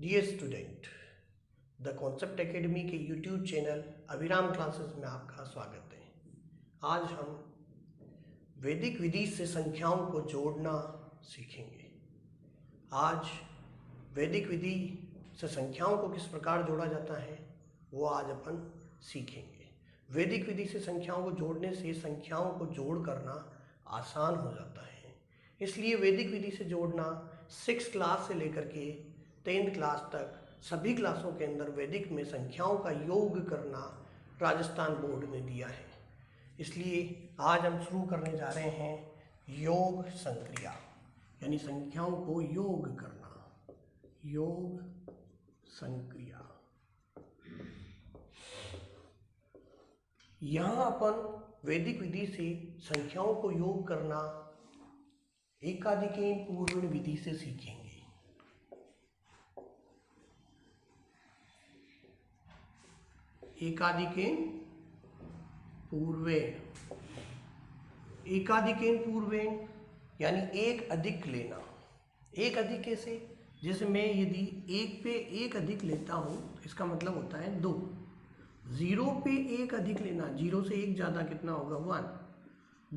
Dear student, the concept academy के YouTube channel Abhiram classes में आपका स्वागत है। आज हम वैदिक विधि से संख्याओं को जोड़ना सीखेंगे। आज वैदिक विधि से संख्याओं को किस प्रकार जोड़ा जाता है वो आज अपन सीखेंगे। वैदिक विधि से संख्याओं को जोड़ने से संख्याओं को जोड़ करना आसान हो जाता है, इसलिए वैदिक विधि से जोड़ना 6th क्लास से लेकर के 10th क्लास तक सभी क्लासों के अंदर वैदिक में संख्याओं का योग करना राजस्थान बोर्ड ने दिया है। इसलिए आज हम शुरू करने जा रहे हैं योग संक्रिया, यानी संख्याओं को योग करना। योग संक्रिया, यहाँ अपन वैदिक विधि से संख्याओं को योग करना एकाधिकेन पूर्वण विधि से सीखेंगे। एकाधिकेन पूर्वेण, एकाधिकेन पूर्वेण यानी एक अधिक लेना। एक अधिक कैसे? जैसे मैं यदि एक पे एक अधिक लेता हूँ तो इसका मतलब होता है 2। 0 पे एक अधिक लेना, 0 से एक ज़्यादा कितना होगा 1।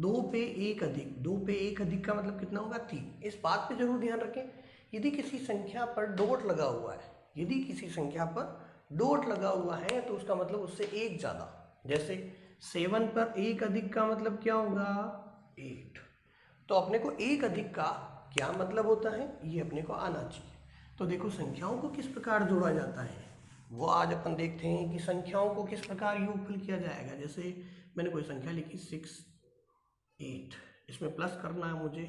2 पे एक अधिक, 2 पे एक अधिक का मतलब कितना होगा 3। इस बात पे जरूर ध्यान रखें, यदि किसी संख्या पर डॉट लगा हुआ है, यदि किसी संख्या पर डॉट लगा हुआ है तो उसका मतलब उससे एक ज़्यादा। जैसे 7 पर एक अधिक का मतलब क्या होगा 8। तो अपने को एक अधिक का क्या मतलब होता है ये अपने को आना चाहिए। तो देखो संख्याओं को किस प्रकार जोड़ा जाता है वो आज अपन देखते हैं कि संख्याओं को किस प्रकार योगफल किया जाएगा। जैसे मैंने कोई संख्या लिखी 6, 8, इसमें प्लस करना है मुझे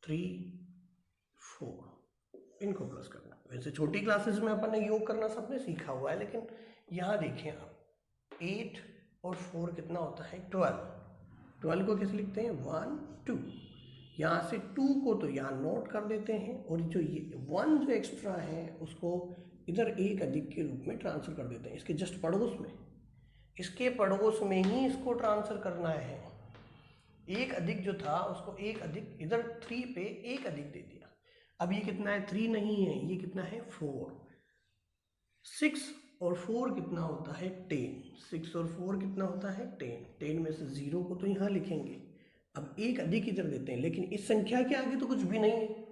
3, 4, इनको प्लस करना। वैसे छोटी क्लासेस में अपन ने योग करना सबने सीखा हुआ है, लेकिन यहाँ देखें आप 8 और 4 कितना होता है 12। 12 को कैसे लिखते हैं 1, 2। यहाँ से 2 को तो यहाँ नोट कर देते हैं और जो ये 1 जो एक्स्ट्रा है उसको इधर एक अधिक के रूप में ट्रांसफर कर देते हैं। इसके जस्ट पड़ोस में, इसके पड़ोस में ही इसको ट्रांसफर करना है। एक अधिक जो था उसको एक अधिक इधर 3 पे एक अधिक दे दिया। अब ये कितना है 3 नहीं है, ये कितना है 4। 6 और 4 कितना होता है 10। 6 और 4 कितना होता है 10। 10 में से 0 को तो यहाँ लिखेंगे। अब एक अधिक इधर देते हैं, लेकिन इस संख्या के आगे तो कुछ भी नहीं है।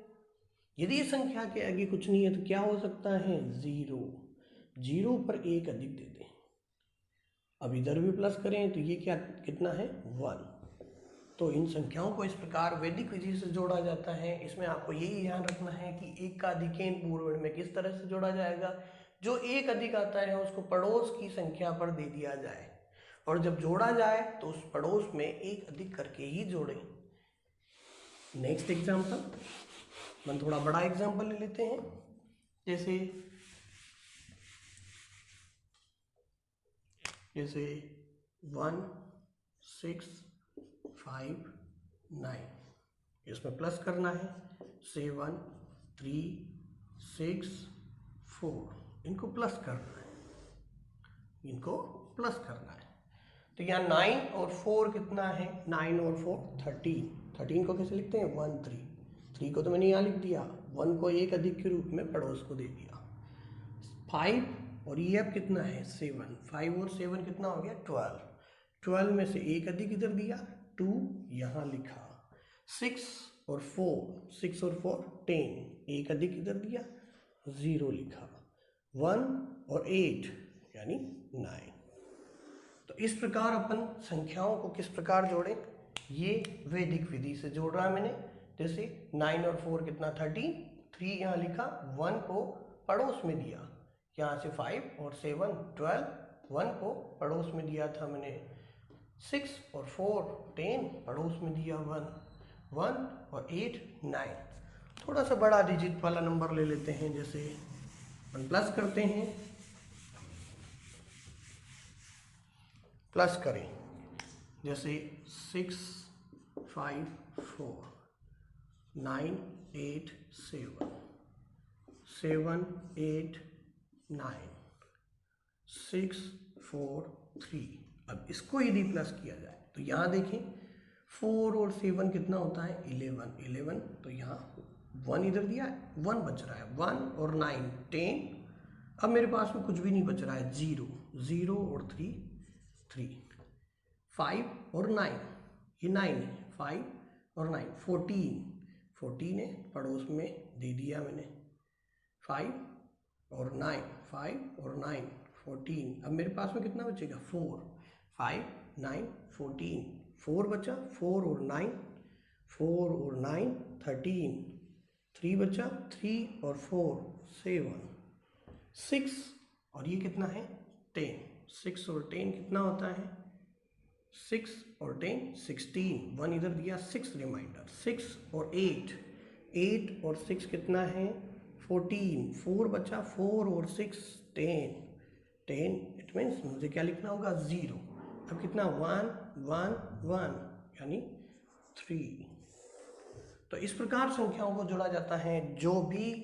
यदि इस संख्या के आगे कुछ नहीं है तो क्या हो सकता है 0। 0 पर एक अधिक देते हैं। अब इधर भी प्लस करें तो ये क्या कितना है 1। तो इन संख्याओं को इस प्रकार वैदिक विधि से जोड़ा जाता है। इसमें आपको यही ध्यान रखना है कि एकाधिकेन पूर्वण में किस तरह से जोड़ा जाएगा। जो एक अधिक आता है उसको पड़ोस की संख्या पर दे दिया जाए, और जब जोड़ा जाए तो उस पड़ोस में एक अधिक करके ही जोड़ें। नेक्स्ट एग्जाम्पल, हम थोड़ा बड़ा एग्जाम्पल ले लेते हैं। जैसे 1, 6, 5, 9, इसमें प्लस करना है 7, 3, 6, 4, इनको प्लस करना है, इनको प्लस करना है। तो यहाँ 9 और 4 कितना है 9 और 4 13। 13 को कैसे लिखते हैं 1, 3। 3 को तो मैंने यहाँ लिख दिया, 1 को एक अधिक के रूप में पड़ोस को दे दिया। 5 और ये अब कितना है 7। 5 और 7 कितना हो गया 12। 12 में से एक अधिक इधर दिया 2 यहाँ लिखा। 6 और 4, 6 और 4 10, एक अधिक इधर दिया 0 लिखा। 1 और 8 यानी 9। तो इस प्रकार अपन संख्याओं को किस प्रकार जोड़ें ये वैदिक विधि से जोड़ रहा है मैंने। जैसे 9 और 4 कितना 13, 3 यहाँ लिखा, 1 को पड़ोस में दिया, यहाँ से 5 और 7 12, 1 को पड़ोस में दिया था मैंने। 6 और 4 10, पड़ोस में दिया 1 और 8 9। थोड़ा सा बड़ा डिजिट वाला नंबर ले लेते हैं। जैसे अपन प्लस करते हैं, प्लस करें जैसे 6, 5, 4, 9, 8, 7, 7, 8, 9, 6, 4, 3। अब इसको यदि प्लस किया जाए तो यहाँ देखें 4 और 7 कितना होता है 11। 11 तो यहाँ 1 इधर दिया, 1 बच रहा है, 1 और 9 10। अब मेरे पास में कुछ भी नहीं बच रहा है, 0 0 और 3 3, 5 और 9, ये 9 है, 5 और 9 14 है, पड़ोस में दे दिया मैंने, 5 और 9 5 और 9 14। अब मेरे पास में कितना बचेगा, 4 5 9 14, 4 बचा, 4 और 9 4 और 9 13, 3 बचा, 3 और 4 7 6 और ये कितना है 10, 6 और 10 कितना होता है 6 और 10 16, 1 इधर दिया, 6 रिमाइंडर, 6 और 8 और 6 कितना है 14, 4 बचा, 4 और 6 10 इट मीन्स मुझे क्या लिखना होगा 0। अब कितना 1 1 1 यानी 3। तो इस प्रकार संख्याओं को जोड़ा जाता है। जो भी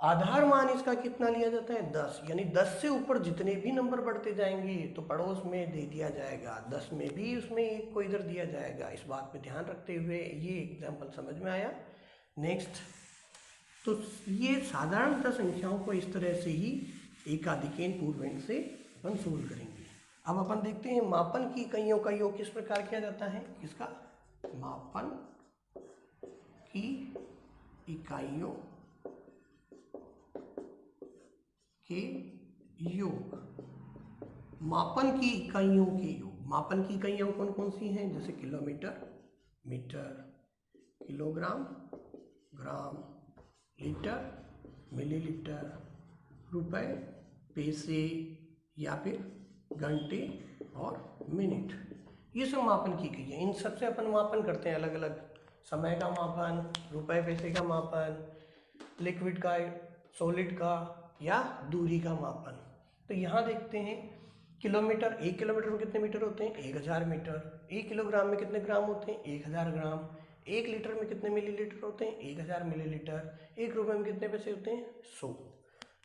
आधार मान इसका कितना लिया जाता है 10, यानी 10 से ऊपर जितने भी नंबर बढ़ते जाएंगे तो पड़ोस में दे दिया जाएगा, 10 में भी उसमें एक को इधर दिया जाएगा। इस बात पे ध्यान रखते हुए ये एग्जाम्पल समझ में आया। नेक्स्ट, तो ये साधारणतः संख्याओं को इस तरह से ही एकाधिकेन पूर्वेण से अपन सोल्व करेंगे। अब अपन देखते हैं मापन की इकाइयों का योग किस प्रकार किया जाता है। इसका मापन की इकाइयों के योग, मापन की इकाइयों के योग। मापन की इकाइयाँ कौन कौन सी हैं, जैसे किलोमीटर, मीटर, किलोग्राम, ग्राम, लीटर, मिलीलीटर, रुपए, पैसे या फिर घंटे और मिनट, ये सब मापन की इकाइयाँ। इन सबसे अपन मापन करते हैं अलग अलग, समय का मापन, रुपए पैसे का मापन, लिक्विड का, सॉलिड का या दूरी का मापन। तो यहाँ देखते हैं किलोमीटर, 1 किलोमीटर में कितने मीटर होते हैं 1000 मीटर, 1 किलोग्राम में कितने ग्राम होते हैं 1000 ग्राम, 1 लीटर में कितने मिलीलीटर होते हैं 1000 मिलीलीटर, 1 रुपये में कितने पैसे होते हैं 100।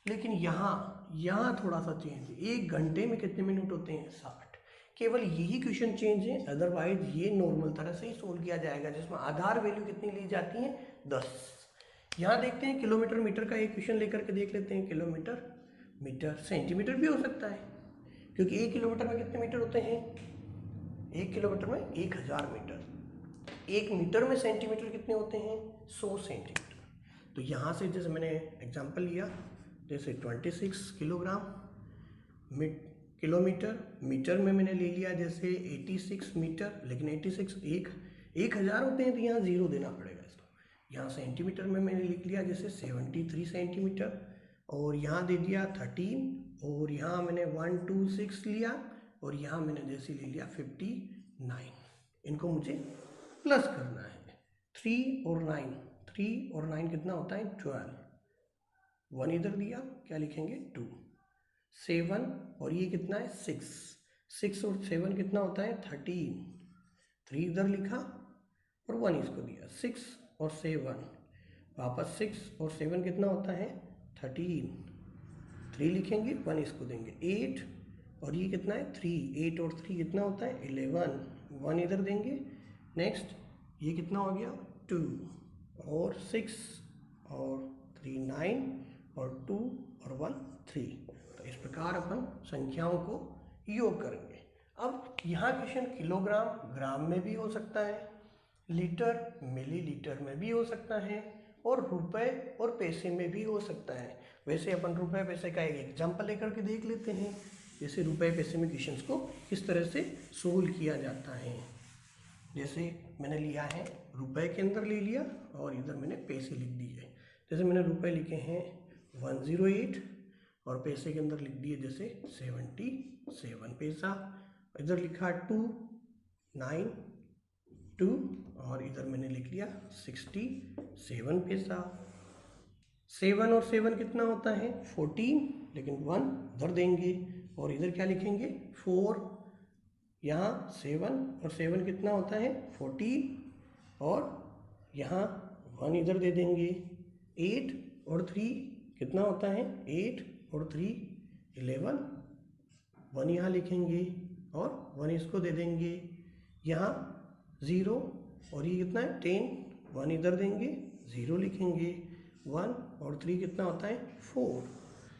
लेकिन यहाँ थोड़ा सा चेंज है, 1 घंटे में कितने मिनट होते हैं 60। केवल यही क्वेश्चन चेंज है, अदरवाइज ये नॉर्मल तरह से ही सोल्व किया जाएगा, जिसमें आधार वैल्यू कितनी ली जाती है 10। यहाँ देखते हैं किलोमीटर मीटर का एक क्वेश्चन लेकर के देख लेते हैं। किलोमीटर मीटर, सेंटीमीटर भी हो सकता है, क्योंकि 1 किलोमीटर में कितने मीटर होते हैं 1 किलोमीटर में 1000 मीटर, 1 मीटर में सेंटीमीटर कितने होते हैं 100 सेंटीमीटर। तो यहाँ से जैसे मैंने एग्जांपल लिया, जैसे 26 किलोग्राम किलोमीटर, मीटर में मैंने ले लिया जैसे 86 मीटर, लेकिन 86 1000 होते हैं तो यहाँ 0 देना पड़ेगा इसको। यहाँ सेंटीमीटर में मैंने लिख लिया जैसे 73 सेंटीमीटर, और यहाँ दे दिया 13, और यहाँ मैंने 126 लिया, और यहाँ मैंने जैसे ले लिया 59। इनको मुझे प्लस करना है। 3 और 9 कितना होता है 12, 1 इधर दिया, क्या लिखेंगे 2, 7 और ये कितना है 6 और 7 कितना होता है 13, 3 इधर लिखा और 1 इसको दिया, 6 और 7 वापस 6 और 7 कितना होता है 13, 3 लिखेंगे 1 इसको देंगे, 8 और ये कितना है 3, 8 और 3 कितना होता है 11, 1 इधर देंगे। नेक्स्ट ये कितना हो गया 2 और 6 और 3 9 और 2 और 1 3। तो इस प्रकार अपन संख्याओं को योग करेंगे। अब यहाँ क्वेश्चन किलोग्राम ग्राम में भी हो सकता है, लीटर मिलीलीटर में भी हो सकता है, और रुपए और पैसे में भी हो सकता है। वैसे अपन रुपए पैसे का एक एग्जाम्पल लेकर के देख लेते हैं, जैसे रुपए पैसे में क्वेश्चंस को किस तरह से सोल्व किया जाता है। जैसे मैंने लिया है रुपए के अंदर ले लिया और इधर मैंने पैसे लिख दिए। जैसे मैंने रुपए लिखे हैं 108 और पैसे के अंदर लिख दिए जैसे 77 पैसा, इधर लिखा 292 और इधर मैंने लिख लिया 67 पैसा। 7 और 7 कितना होता है 14, लेकिन 1 इधर देंगे और इधर क्या लिखेंगे 4, यहाँ 7 और 7 कितना होता है 40 और यहाँ 1 इधर दे देंगे। 8 और 3 कितना होता है 8 और 3 11, 1 यहाँ लिखेंगे और 1 इसको दे देंगे। यहाँ 0 और ये कितना है 10, 1 इधर देंगे 0 लिखेंगे, 1 और 3 कितना होता है 4।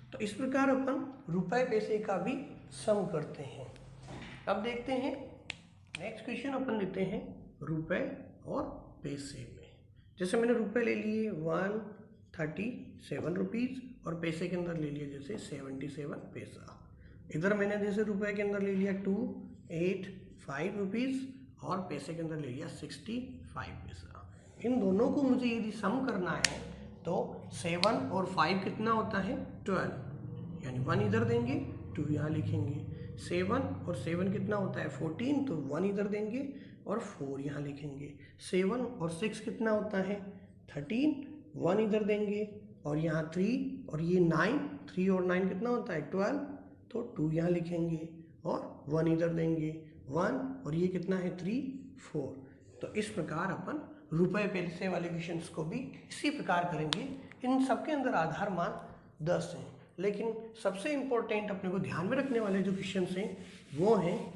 तो इस प्रकार अपन रुपए पैसे का भी सम करते हैं। अब देखते हैं नेक्स्ट क्वेश्चन अपन लेते हैं रुपए और पैसे में। जैसे मैंने रुपए ले लिए 137 रुपीज़ और पैसे के अंदर ले लिया जैसे 77 पैसा। इधर मैंने जैसे रुपए के अंदर ले लिया 285 रुपीज़ और पैसे के अंदर ले लिया 65 पैसा। इन दोनों को मुझे यदि सम करना है तो 7 और 5 कितना होता है 12, यानी 1 इधर देंगे 2 यहाँ लिखेंगे। 7 और 7 कितना होता है 14, तो 1 इधर देंगे और 4 यहाँ लिखेंगे। 7 और 6 कितना होता है 13, 1 इधर देंगे और यहाँ 3 और ये 9, 3 और 9 कितना होता है 12, तो 2 यहाँ लिखेंगे और 1 इधर देंगे, 1 और ये कितना है 3, 4। तो इस प्रकार अपन रुपए पैसे वाले क्वेश्चंस को भी इसी प्रकार करेंगे। इन सबके अंदर आधार मान 10 हैं, लेकिन सबसे इम्पोर्टेंट अपने को ध्यान में रखने वाले जो क्वेश्चंस हैं वो हैं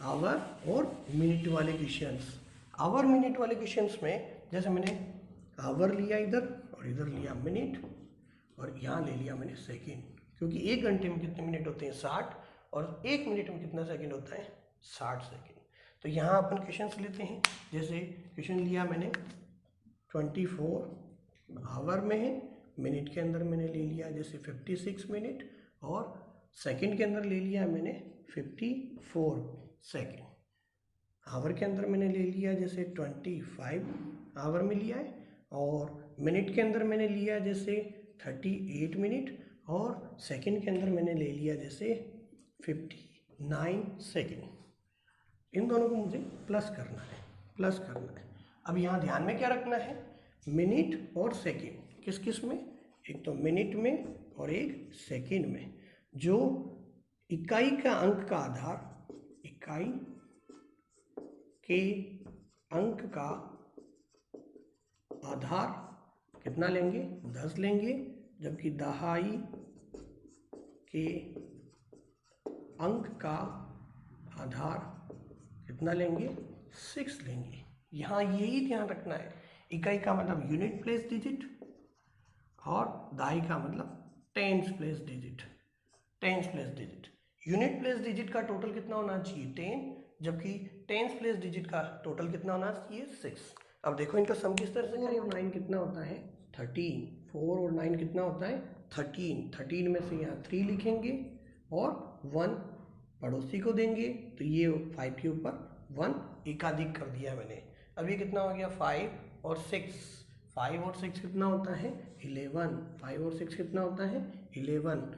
आवर और मिनट वाले क्वेश्चंस। आवर मिनट वाले क्वेश्चंस में जैसे मैंने आवर लिया इधर और इधर लिया मिनट और यहाँ ले लिया मैंने सेकेंड, क्योंकि 1 घंटे में कितने मिनट होते हैं 60 और 1 मिनट में कितना सेकेंड होता है 60 सेकेंड। तो यहाँ अपन क्वेश्चंस लेते हैं। जैसे क्वेश्चन लिया मैंने 24 आवर में है, मिनट के अंदर मैंने ले लिया जैसे 56 मिनट और सेकंड के अंदर ले लिया मैंने 54 सेकंड। आवर के अंदर मैंने ले लिया जैसे 25 आवर में लिया है और मिनट के अंदर मैंने लिया जैसे 38 मिनट और सेकंड के अंदर मैंने ले लिया जैसे 59 सेकंड। इन दोनों को मुझे प्लस करना है। अब यहाँ ध्यान में क्या रखना है, मिनट और सेकंड किस किस में, एक तो मिनट में और एक सेकंड में। जो इकाई का अंक का आधार, इकाई के अंक का आधार कितना लेंगे 10 लेंगे, जबकि दहाई के अंक का आधार कितना लेंगे 6 लेंगे। यहाँ यही ध्यान रखना है, इकाई का मतलब यूनिट प्लेस डिजिट और दहाई का मतलब tens place digit. Unit place digit का टोटल कितना होना चाहिए 10, जबकि टेंस प्लेस डिजिट का टोटल कितना होना चाहिए 6। अब देखो इनका सम किस तरह से करें। 4 और 9 कितना होता है 13, 4 और 9 कितना होता है 13 में से यहाँ 3 लिखेंगे और 1 पड़ोसी को देंगे, तो ये 5 के ऊपर 1 एकाधिक कर दिया मैंने। अब ये कितना हो गया 5 और 6 कितना होता है 11, 5 और 6 कितना होता है 11।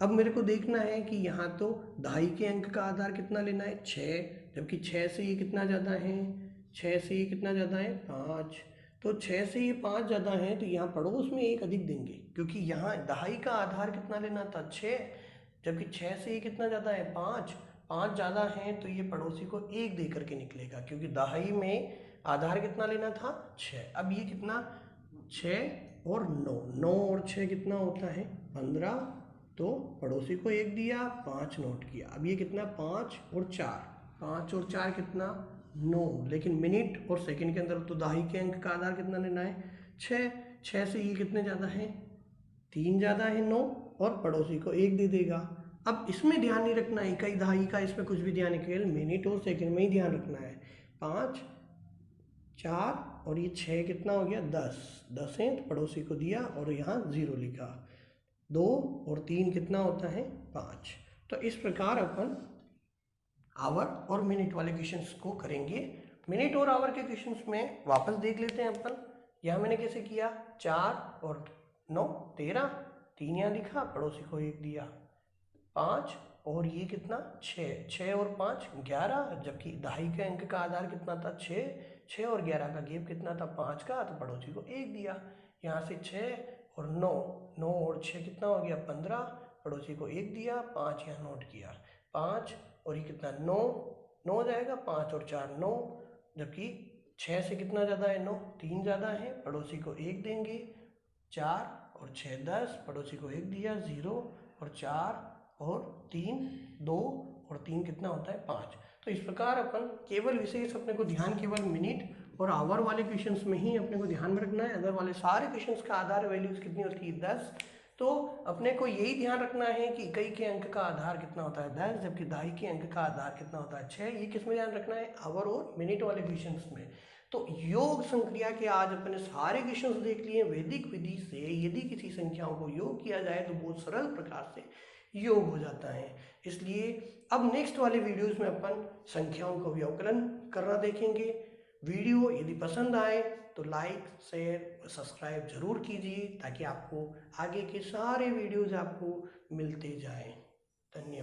अब मेरे को देखना है कि यहाँ तो दहाई के अंक का आधार कितना लेना है 6, जबकि 6 से ये कितना ज़्यादा है 5। तो 6 से ये 5 ज़्यादा है, तो यहाँ पड़ोस में 1 अधिक देंगे, क्योंकि यहाँ दहाई का आधार कितना लेना था 6, जबकि 6 से ये कितना ज़्यादा है 5 ज़्यादा है, तो ये पड़ोसी को 1 दे करके निकलेगा, क्योंकि दहाई में आधार कितना लेना था 6। अब ये कितना 6 और 9 और 6 कितना होता है 15, तो पड़ोसी को 1 दिया 5 नोट किया। अब ये कितना 5 और 4 कितना 9, लेकिन मिनट और सेकंड के अंदर तो दहाई के अंक का आधार कितना लेना है 6 से ये कितने ज़्यादा है 3 ज़्यादा है 9 और पड़ोसी को 1 दे देगा। अब इसमें ध्यान नहीं रखना है इकाई दहाई का, इसमें कुछ भी ध्यान नहीं, केवल मिनट और सेकंड में ही ध्यान रखना है। 5, 4 और ये 6 कितना हो गया 10 है, तो पड़ोसी को दिया और यहाँ 0 लिखा। 2 और 3 कितना होता है 5। तो इस प्रकार अपन आवर और मिनट वाले क्वेश्चंस को करेंगे। मिनट और आवर के क्वेश्चंस में वापस देख लेते हैं अपन। यहाँ मैंने कैसे किया 4 और 9 13, 3 यहाँ लिखा, पड़ोसी को 1 दिया। 5 और ये कितना 6 और 5 11, जबकि दहाई के अंक का आधार कितना था 6 और 11 का गैप कितना था 5 का, तो पड़ोसी को 1 दिया। यहाँ से 6 और 9 और 6 कितना हो गया 15, पड़ोसी को 1 दिया, 5 यहाँ नोट किया। 5 और ये कितना 9 हो जाएगा, 5 और 4 9, जबकि 6 से कितना ज़्यादा है 9, 3 ज़्यादा है, पड़ोसी को 1 देंगे। 4 और 6 10, पड़ोसी को 1 दिया 0 और 4 और 3 2 और 3 कितना होता है 5। तो इस प्रकार अपन केवल विशेष अपने को ध्यान केवल मिनट और आवर वाले क्वेश्चंस में ही अपने को ध्यान में रखना है। अदर वाले सारे क्वेश्चंस का आधार वैल्यूज कितनी होती है 10। तो अपने को यही ध्यान रखना है कि इकाई के अंक का आधार कितना होता है 10, जबकि दहाई के अंक का आधार कितना होता है 6। ये किस में ध्यान रखना है, आवर और मिनट वाले क्वेश्चंस में। तो योग संक्रिया के आज अपने सारे क्वेश्चंस देख लिए। वैदिक विधि से यदि किसी संख्याओं को योग किया जाए तो बहुत सरल प्रकार से योग हो जाता है। इसलिए अब नेक्स्ट वाले वीडियोस में अपन संख्याओं को व्यवकलन करना देखेंगे। वीडियो यदि पसंद आए तो लाइक शेयर सब्सक्राइब जरूर कीजिए, ताकि आपको आगे के सारे वीडियोस आपको मिलते जाएं। धन्यवाद।